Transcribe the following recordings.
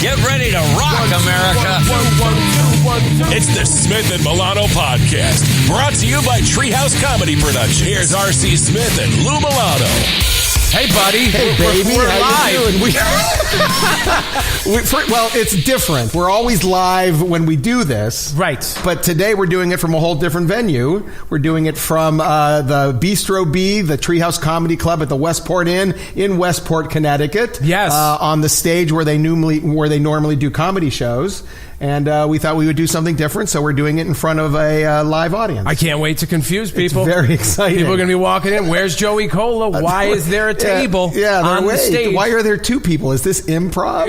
Get ready to rock, America. It's the Smith and Milano Podcast, brought to you by Treehouse Comedy Production. Here's R.C. Smith and Lou Milano. Hey, buddy. Hey, baby. We're How live. you doing? Well, it's different. We're always live when we do this. Right. But today we're doing it from a whole different venue. We're doing it from the Bistro B, the Treehouse Comedy Club at the Westport Inn in Westport, Connecticut. Yes. On the stage where they normally do comedy shows. And we thought we would do something different, so we're doing it in front of a live audience. I can't wait to confuse people. It's very exciting. People are going to be walking in. Where's Joey Cola? Why is there a table on the stage? Why are there two people? Is this improv?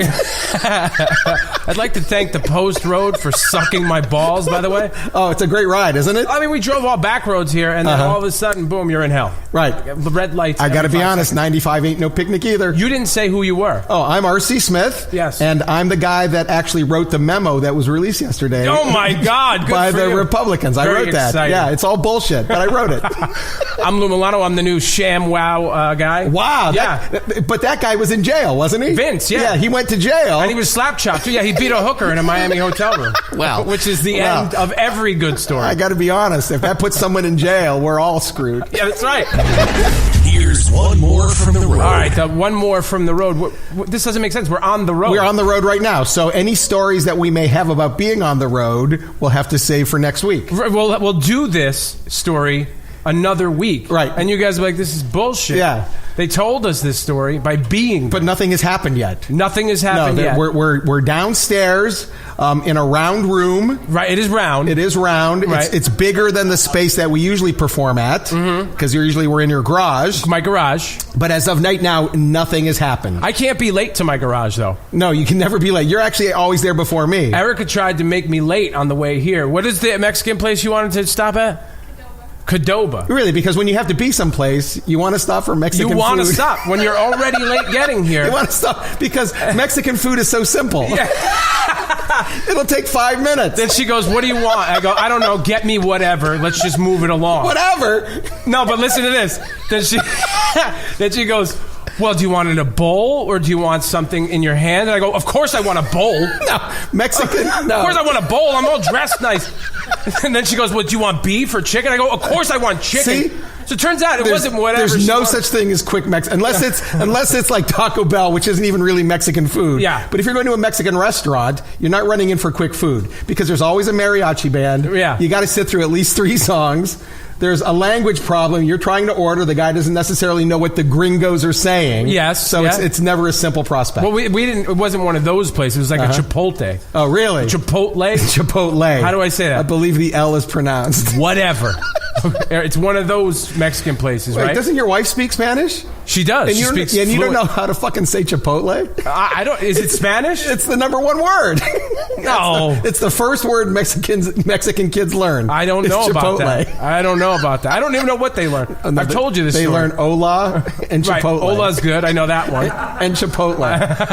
I'd like to thank the Post Road for sucking my balls, by the way. Oh, it's a great ride, isn't it? I mean, we drove all back roads here, and then all of a sudden, boom, you're in hell. Right. The red lights. I got to be honest, 95 ain't no picnic either. You didn't say who you were. Oh, I'm R.C. Smith. Yes. And I'm the guy that actually wrote the memo that was released yesterday. Oh, my God. Good by for the you. Republicans. I Very wrote that. exciting. Yeah, it's all bullshit, but I wrote it. I'm Lou Milano. I'm the new Sham Wow guy. Wow. Yeah. But that guy was in jail, wasn't he? Vince, yeah. Yeah, he went to jail. And he was slap chopped, too. Yeah, he beat a hooker in a Miami hotel room. Well. Which is the end of every good story. I got to be honest. If that puts someone in jail, we're all screwed. Yeah, that's right. Here's one more from the road. All right, one more from the road. This doesn't make sense. We're on the road. We're on the road right now. So any stories that we may have about being on the road, we'll have to save for next week. We'll do this story another week. Right. And you guys are like, this is bullshit. Yeah. They told us this story by being But nothing has happened yet. Nothing has happened yet. We're downstairs in a round room. Right, it is round. It is round. Right. It's bigger than the space that we usually perform at because usually we're in your garage. My garage. But as of night now, nothing has happened. I can't be late to my garage, though. No, you can never be late. You're actually always there before me. Erica tried to make me late on the way here. What is the Mexican place you wanted to stop at? Cadoba. Really, because when you have to be someplace, you want to stop for Mexican food. You want to stop when you're already late getting here. You want to stop because Mexican food is so simple. Yeah. It'll take 5 minutes. Then she goes, what do you want? I go, I don't know. Get me whatever. Let's just move it along. Whatever. No, but listen to this. Then she goes, well, do you want it in a bowl or do you want something in your hand? And I go, of course I want a bowl. No, Mexican. No. Of course I want a bowl. I'm all dressed nice. And then she goes, well, do you want beef or chicken? I go, of course I want chicken. See? So it turns out it wasn't whatever. There's no such thing as quick Mexican, unless it's like Taco Bell, which isn't even really Mexican food. Yeah. But if you're going to a Mexican restaurant, you're not running in for quick food because there's always a mariachi band. Yeah. You got to sit through at least 3 songs. There's a language problem. You're trying to order. The guy doesn't necessarily know what the gringos are saying. Yes. So it's never a simple prospect. Well, we didn't. It wasn't one of those places. It was like a Chipotle. Oh, really? Chipotle. Chipotle. How do I say that? I believe the L is pronounced. Whatever. It's one of those Mexican places, Wait, right? Doesn't your wife speak Spanish? She does. And She speaks fluent. you don't know how to fucking say Chipotle? I don't. Is it Spanish? It's the number 1 word. No. It's the first word Mexican kids learn. I don't know about Chipotle. that. I don't know about that. I don't even know what they learn. I've told you this They story. learn Hola and Chipotle. Right. Hola's good. I know that one. And Chipotle.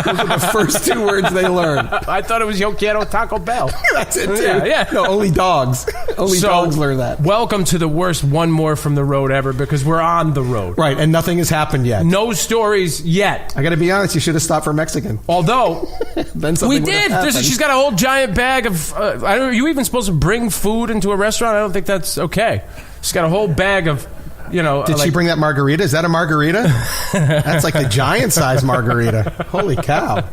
Those are the first 2 words they learn. I thought it was Yo Quiero Taco Bell. That's it, too. Yeah. No, only dogs. Only dogs learn that. Welcome to the worst one more from the road ever because we're on the road. Right, and nothing has happened yet. No stories yet. I got to be honest, you should have stopped for Mexican. Although, then we did. She's got a whole giant bag of... are you even supposed to bring food into a restaurant? I don't think that's okay. She's got a whole bag of... Did she bring that margarita? Is that a margarita? That's like a giant-sized margarita. Holy cow.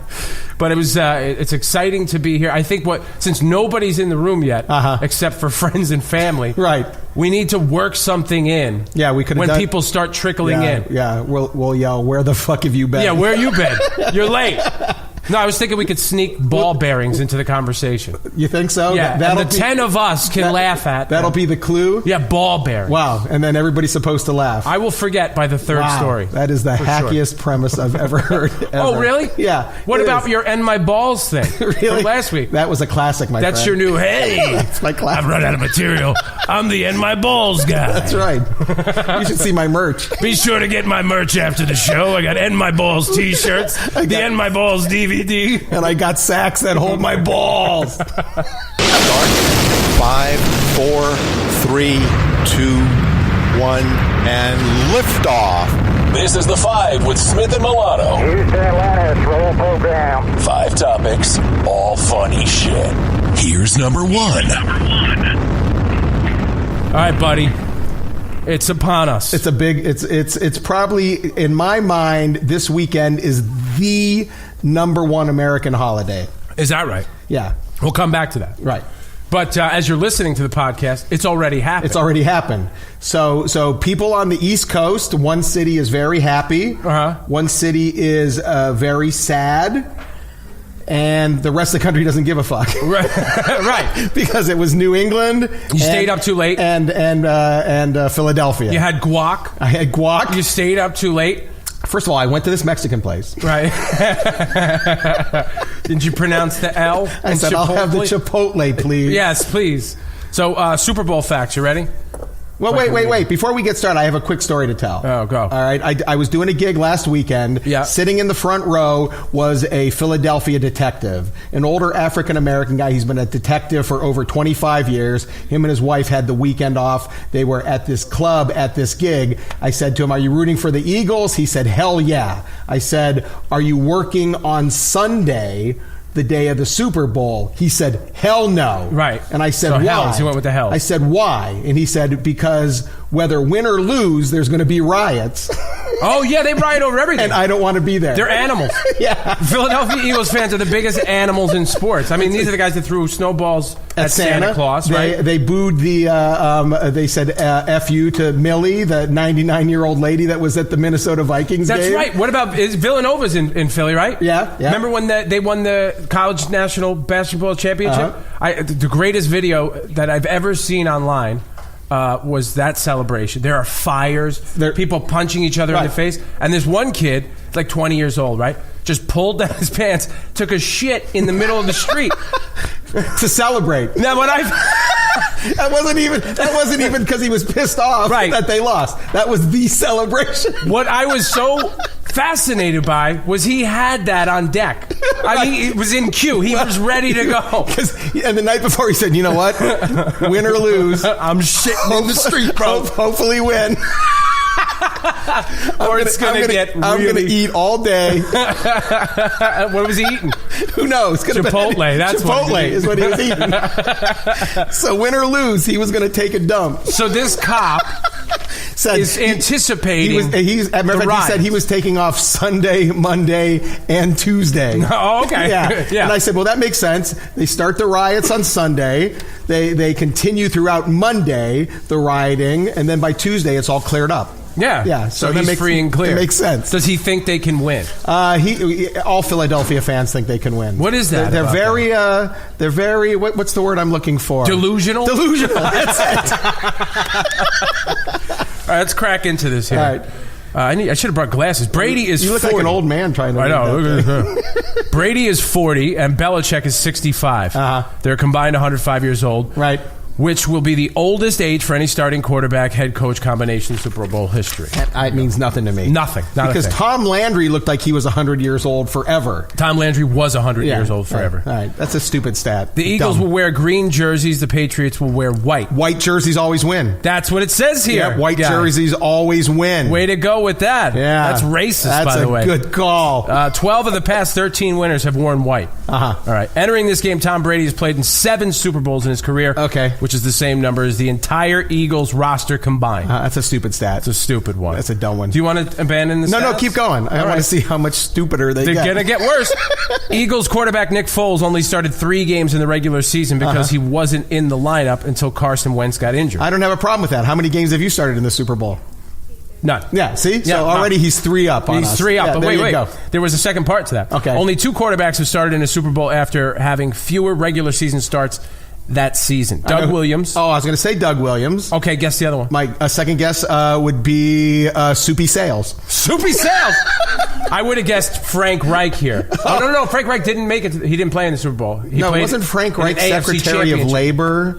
But it's exciting to be here. I think since nobody's in the room yet, except for friends and family, right? We need to work something in. Yeah, we could when people start trickling in. Yeah, we'll yell, "Where the fuck have you been?" Yeah, where you been? You're late. No, I was thinking we could sneak ball bearings into the conversation. You think so? Yeah, and the 10 of us can laugh at. That'll be the clue? Yeah, ball bearings. Wow, and then everybody's supposed to laugh. I will forget by the 3rd story. That is the hackiest premise I've ever heard. Ever. Oh, really? Yeah. What about your End My Balls thing? Really? From last week? That was a classic, my friend. That's your new, hey, That's my classic. I've run out of material. I'm the End My Balls guy. That's right. You should see my merch. Be sure to get my merch after the show. I got End My Balls t-shirts, the End My Balls DVD. And I got sacks that hold my balls. 5, 4, 3, 2, 1, and liftoff. This is The Five with Smith and Milano. Houston, Atlanta, roll program. 5 topics, all funny shit. Here's number 1. All right, buddy. It's upon us. It's probably, in my mind, this weekend is the number one American holiday. Is that right? Yeah. We'll come back to that. Right. But as you're listening to the podcast, it's already happened. It's already happened. So people on the East Coast, one city is very happy. One city is very sad. And the rest of the country doesn't give a fuck. Right. Because it was New England. You stayed up too late. And Philadelphia. You had guac. I had guac. You stayed up too late. First of all, I went to this Mexican place. Right. Did you pronounce the L? I said, Chipotle? I'll have the Chipotle, please. Yes, please. So, Super Bowl facts. You ready? Well, wait. Before we get started, I have a quick story to tell. Oh, go. All right. I was doing a gig last weekend. Yeah. Sitting in the front row was a Philadelphia detective, an older African-American guy. He's been a detective for over 25 years. Him and his wife had the weekend off. They were at this club at this gig. I said to him, "Are you rooting for the Eagles?" He said, "Hell yeah." I said, "Are you working on Sunday, the day of the Super Bowl?" He said, "Hell no." Right. And I said, so "Why?" Hells. He went with the hell. I said, "Why?" And he said, "Because whether win or lose, there's going to be riots." Oh, yeah, they riot over everything. And I don't want to be there. They're animals. Yeah. Philadelphia Eagles fans are the biggest animals in sports. I mean, these are the guys that threw snowballs at Santa Claus, right? They booed they said F you to Millie, the 99-year-old lady that was at the Minnesota Vikings game. That's right. What about, Villanova's in Philly, right? Yeah. Remember when they won the college national basketball championship? The greatest video that I've ever seen online was that celebration. There are fires, there are people punching each other in the face, and this one kid, like 20 years old, right, just pulled down his pants, took a shit in the middle of the street to celebrate. Now, when that wasn't even because he was pissed off that they lost. That was the celebration. What I was so fascinated by was he had that on deck. I mean, it was in queue. He was ready to go. And the night before, he said, "You know what? Win or lose, I'm shitting in the street, bro. Hopefully win." Or it's going to get I'm going to eat all day. What was he eating? Who knows? Chipotle. That's Chipotle is what he was eating. So win or lose, he was going to take a dump. So this cop is anticipating he said he was taking off Sunday, Monday, and Tuesday. Oh, okay. Yeah. And I said, well, that makes sense. They start the riots on Sunday. They continue throughout Monday, the rioting, and then by Tuesday, it's all cleared up. Yeah. So he's free and clear. It makes sense. Does he think they can win? All Philadelphia fans think they can win. What is that? They're very. What's the word I'm looking for? Delusional. That's it. All right, let's crack into this here. All right. I should have brought glasses. Brady is 40. You look like an old man trying to. I know. Brady is 40 and Belichick is 65. They're combined 105 years old. Right. Which will be the oldest age for any starting quarterback head coach combination in Super Bowl history. It means nothing to me. Nothing. Because Tom Landry looked like he was 100 years old forever. Tom Landry was 100 years old forever. All right. That's a stupid stat. The Eagles will wear green jerseys. The Patriots will wear white. White jerseys always win. That's what it says here. Yeah, white jerseys always win. Way to go with that. Yeah. That's racist, by the way. That's a good call. 12 of the past 13 winners have worn white. All right. Entering this game, Tom Brady has played in 7 Super Bowls in his career. Okay. Which is the same number as the entire Eagles roster combined. That's a stupid stat. It's a stupid one. That's a dumb one. Do you want to abandon the stats? No, keep going. I want to see how much stupider they get. They're going to get worse. Eagles quarterback Nick Foles only started 3 games in the regular season because he wasn't in the lineup until Carson Wentz got injured. I don't have a problem with that. How many games have you started in the Super Bowl? None. Yeah, see? So already he's 3 up on us. He's 3 up. But wait. There was a second part to that. Okay. Only 2 quarterbacks have started in a Super Bowl after having fewer regular season starts that season. Doug Williams. Oh, I was going to say Doug Williams. Okay, guess the other one. My second guess would be Soupy Sales. Soupy Sales? I would have guessed Frank Reich here. Oh, no. Frank Reich didn't make it. He didn't play in the Super Bowl. Wasn't Frank Reich Secretary of Labor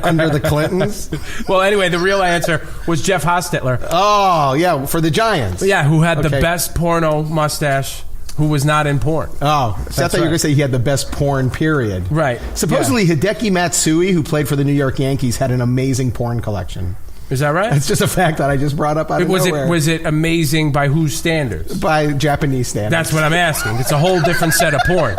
under the Clintons? Well, anyway, the real answer was Jeff Hostetler. Oh, yeah, for the Giants. Yeah, who had the best porno mustache. Who was not in porn. Oh, so I thought you were going to say he had the best porn, period. Right. Supposedly, Hideki Matsui, who played for the New York Yankees, had an amazing porn collection. Is that right? It's just a fact that I just brought up out of nowhere. Was it amazing by whose standards? By Japanese standards. That's what I'm asking. It's a whole different set of porn.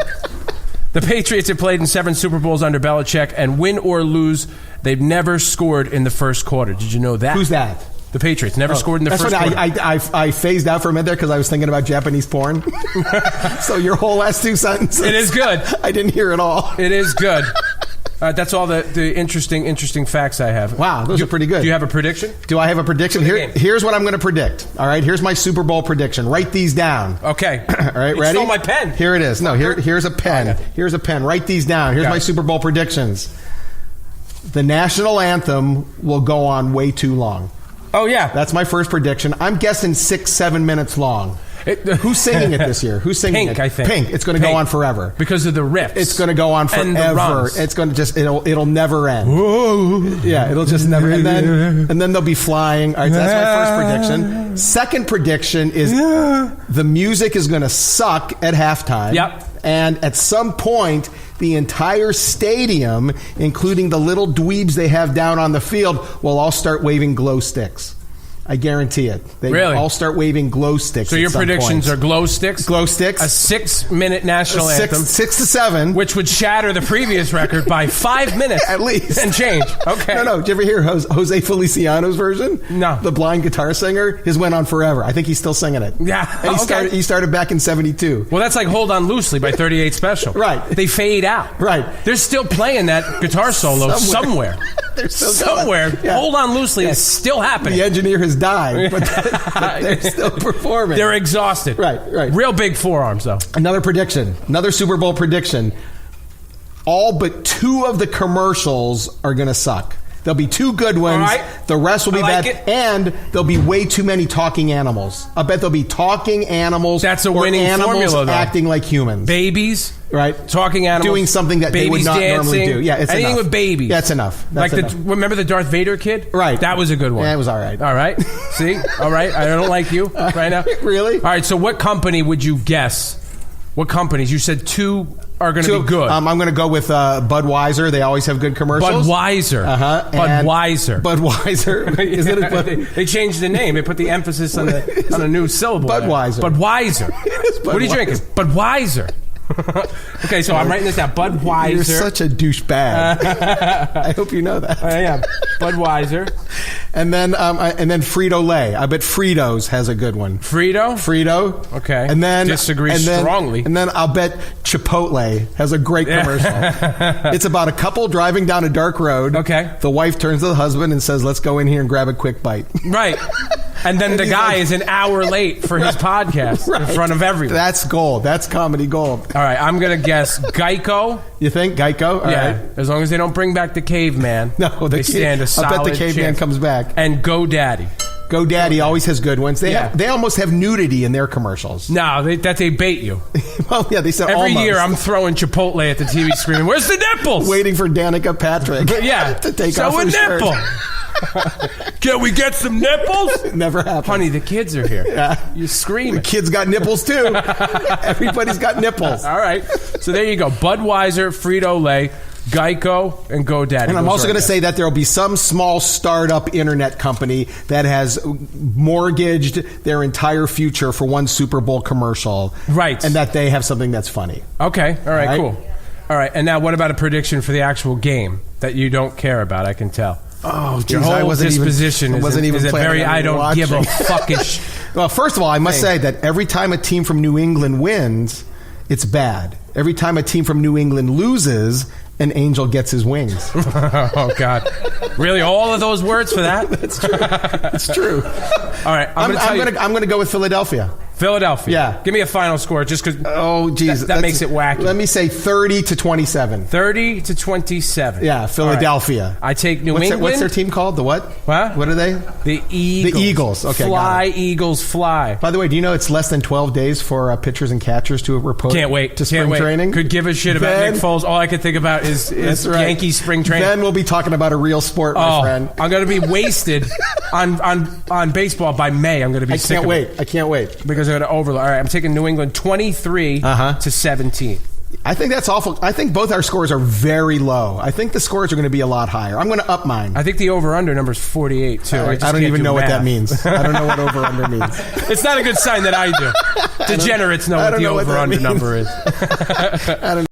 The Patriots have played in 7 Super Bowls under Belichick, and win or lose, they've never scored in the first quarter. Did you know that? Who's that? The Patriots never scored in the first quarter. I phased out for a minute there because I was thinking about Japanese porn. So your whole last 2 sentences. It is good. I didn't hear it all. It is good. That's all the interesting facts I have. Wow, those are pretty good. Do you have a prediction? Do I have a prediction? Here's what I'm going to predict. All right, here's my Super Bowl prediction. Write these down. Okay. All right, ready? You stole my pen. Here it is. No, here's a pen. Okay. Here's a pen. Write these down. Here's my Super Bowl predictions. The national anthem will go on way too long. Oh, yeah. That's my first prediction. I'm guessing 6-7 minutes long. Who's singing it this year? Who's singing Pink, it? I think. Pink. It's going to go on forever. Because of the riffs. It's going to go on forever. And the runs. It's going to just, it'll never end. Whoa. Yeah, it'll just never end. And then they'll be flying. All right, so that's my first prediction. Second prediction is the music is going to suck at halftime. Yep. And at some point, the entire stadium, including the little dweebs they have down on the field, will all start waving glow sticks. I guarantee it. They really? all start waving glow sticks. So your predictions are glow sticks? Glow sticks. A 6-minute national anthem. 6 to 7. Which would shatter the previous record by 5 minutes. At least. And change. Okay. No. Did you ever hear Jose Feliciano's version? No. The blind guitar singer? His went on forever. I think he's still singing it. Yeah. And he started back in 72. Well, that's like Hold On Loosely by 38 Special. Right. They fade out. Right. They're still playing that guitar solo somewhere. They're still somewhere. Yeah. Hold On Loosely is still happening. The engineer has died, but they're still performing. They're exhausted. Right. Real big forearms, though. Another prediction. Another Super Bowl prediction. All but 2 of the commercials are going to suck. There'll be 2 good ones. All right. The rest will be bad. It. And there'll be way too many talking animals. I bet there'll be talking animals. That's a or winning animals formula, though. acting like humans. Babies. Right. Talking animals. Doing something that they would not normally do. Yeah, it's anything enough. with babies. Yeah, it's enough. That's enough. Remember the Darth Vader kid? Right. That was a good one. Yeah, it was all right. All right. See? All right. I don't like you right now. Really? All right. So what company would you guess? What companies? You said 2 are going to be good. I'm going to go with Budweiser. They always have good commercials. Budweiser. Budweiser. Isn't it? They changed the name. They put the emphasis on a new syllable. Budweiser. Budweiser. What are you drinking? Budweiser. Okay, so I'm writing this down. Budweiser. You're such a douchebag. I hope you know that. I am. Budweiser. And then Frito-Lay. I bet Fritos has a good one. Frito. Okay. And then disagree strongly. And then I'll bet Chipotle has a great commercial. It's about a couple driving down a dark road. Okay. The wife turns to the husband and says, "Let's go in here and grab a quick bite." Right. And then the guy is an hour late for his podcast in front of everyone. That's gold. That's comedy gold. All right, I'm going to guess Geico. You think Geico? All right. As long as they don't bring back the caveman. No, they stand a solid I bet the caveman chance. comes back. And GoDaddy. GoDaddy always has good ones. They almost have nudity in their commercials. No, they bait you. Well, yeah, they said every almost. year I'm throwing Chipotle at the TV screen. Where's the nipples? Waiting for Danica Patrick. To take off her nipple. Can we get some nipples? Never happened. Honey, the kids are here. Yeah. You're screaming. The kids got nipples too. Everybody's got nipples. All right. So there you go. Budweiser, Frito-Lay, Geico, and GoDaddy. And I'm also going to say that there will be some small startup internet company that has mortgaged their entire future for one Super Bowl commercial. Right. And that they have something that's funny. Okay. All right, cool. All right. And now what about a prediction for the actual game that you don't care about, I can tell? Oh, geez, your whole I wasn't disposition even is planning very on I don't watching. give a fuckish. Well, first of all, I must say that every time a team from New England wins, it's bad. Every time a team from New England loses, an angel gets his wings. Oh, God. Really? All of those words for that? That's true. It's true. All right. I'm going to go with Philadelphia. Philadelphia. Yeah. Give me a final score just because that makes it wacky. Let me say 30-27. 30-27. Yeah, Philadelphia. Right. I take New England. What's their team called? The what? What? What are they? The Eagles. The Eagles. Okay, fly, Eagles, fly. By the way, do you know it's less than 12 days for pitchers and catchers to report Can't wait. to spring training? Could give a shit about Nick Foles. All I could think about is Yankee spring training. Then we'll be talking about a real sport, my friend. I'm going to be wasted on baseball by May. I'm going to be sick of it. I can't wait. Because I'm going to overload. All right, I'm taking New England 23 to 17. I think that's awful. I think both our scores are very low. I think the scores are going to be a lot higher. I'm going to up mine. I think the over-under number is 48, too. I don't even know what that means. I don't know what over-under means. It's not a good sign that I do. Degenerates know what the over-under number is. I don't